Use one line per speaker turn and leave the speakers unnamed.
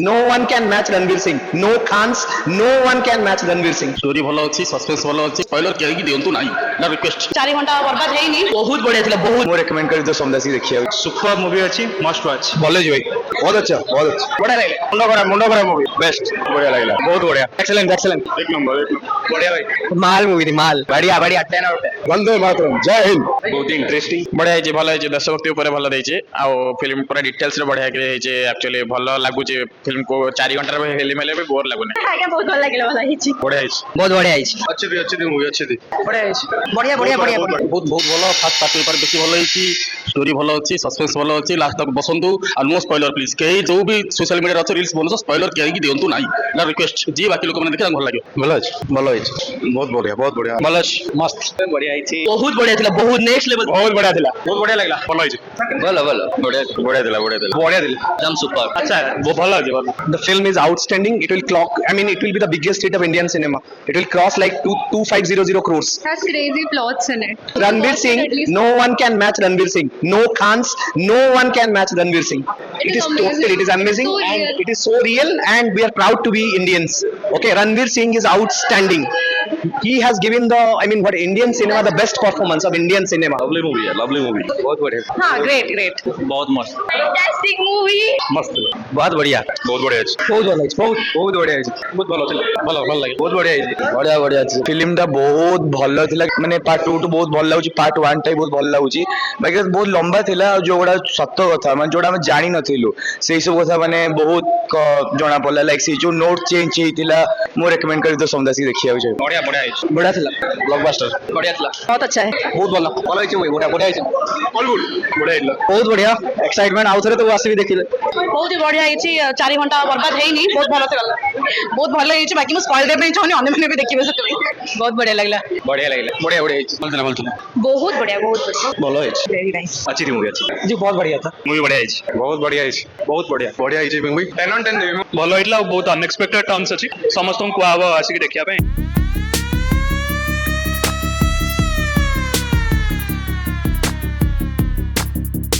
No one can match Ranveer Singh. No chance. No one can match Ranveer Singh.
Story भल अच्छी suspense भल अच्छी spoiler केही दियंतु नाही ना रिक्वेस्ट
4 घंटा बर्बाद ହେଇନି
बहुत बढ़िया था बहुत मैं रेकमेंड कर दो समदासी देखिए
सुपर मूवी अच्छी मस्ट वॉच
कॉलेज भाई बहुत अच्छा बढ़िया लगा मुंडो करा मूवी बेस्ट बढ़िया लगा बहुत बढ़िया एक्सीलेंट एक्सीलेंट
एक नंबर
बढ़िया भाई माल मूवी थी माल बढ़िया बढ़िया 10 आउट है वंदे मातरम जय हिंद
बहुत इंटरेस्टिंग बढ़िया है भल है देशभक्ति ऊपर भल देचे आ फिल्म पूरा डिटेल्स रे बढ़िया के है एक्चुअली भल लागुचे फिल्म को 4 घंटा रे हेली मेले भी बोर लागुने
आगे बहुत ଭଲ ଲାଗିଲା ଭଲ ହେଇଛି
बढ़िया है
बहुत बढ़िया है
अच्छी थी मूवी अच्छी थी
बढ़िया है बढ़िया बढ़िया बढ़िया
बहुत बहुत भल फास्ट पार्ट पेपर बेसी भल है स्टोरी भल अच्छी सस्पेंस भल अच्छी लास्ट तक बसंतु और नो स्पॉइलर प्लीज कहीं जो भी सोशल मीडिया अच्छे रील्स बोलो स्पॉइलर कहीं दियंतु नाही ना रिक्वेस्ट जी बाकी लोक मैंने देखा भल लगे
भलो है बहुत बढ़िया
भल मस्त
बढ़िया है बहुत बढ़िया था बहुत नेक्स्ट लेवल बहुत बढ़िया था
बहुत बढ़िया लगला भल है
भलो बढ़िया था एकदम सुपर
अच्छा है वो भल है
The film is outstanding. It will clock. I mean, it will be the biggest hit of Indian cinema. It will cross like 2500 crores.
Has crazy plots in it.
Ranveer Singh. No one can match Ranveer Singh. No chance. No one can match Ranveer Singh. It is
amazing.
total. It is amazing,
So
and
real.
it is so real. And we are proud to be Indians. Okay, Ranveer Singh is outstanding. He has given the. I mean, what Indian cinema the best performance of Indian cinema.
Lovely movie है lovely movie
बहुत बढ़िया.
हां great great
बहुत मस्त
fantastic movie
मस्त
बहुत बढ़िया.
बहुत बढ़िया है
बहुत बढ़िया. बहुत बढ़िया.
बहुत भल चला भल लगे
बहुत बढ़िया बढ़िया बढ़िया फिल्म टा बहुत भल थिला माने पार्ट 2 टू बहुत भल लागुची पार्ट 1 टा बहुत भल लागुची बाकी बहुत लंबा थिला जो गुडा सत्य कथा माने जोडा हम जानि नथिलु सेई सब कथा माने बहुत जणा पड़ला लाइक से जो नोट चेंज हेतिला मो रेकमेंड कर दो समदासी देखिया होय
बढ़िया बढ़िया है
बढ़िया थिला
ब्लॉकबस्टर
बढ़िया थिला
बहुत अच्छा है
बहुत भल होय छै बढ़िया बढ़िया है
ऑल गुड बढ़िया है
बहुत बढ़िया एक्साइटमेंट आउथरे तो आसी भी देखिले
बहुत ही बढ़िया ହେଇଛି 4 घंटा बर्बाद ହେଇନି बहुत ଭଲ ଥିଲା बहुत ଭଲ ହେଇଛି बाकी ମୁଁ स्पॉइल देबै चाहनी अन्य माने भी देखिबे ସେଥିପାଇଁ बहुत बढ़िया लागला
बढ़िया
बोल चला
बहुत बढ़िया
भल होय
वेरी नाइस
अच्छी थी मूवी अच्छी
जी बहुत बढ़िया था
मूवी बढ़िया है बहुत बढ़िया है बहुत बढ़िया है मूवी 10 on 10
ଭଲ ହେଇଥିଲା ଆଉ ବହୁତ ଅନଏକ୍ସପେକ୍ଟେଡ ଟର୍ନସ୍ ଅଛି ସମସ୍ତଙ୍କୁ କୁହାହବ ଆସିକି ଦେଖିବା ପାଇଁ।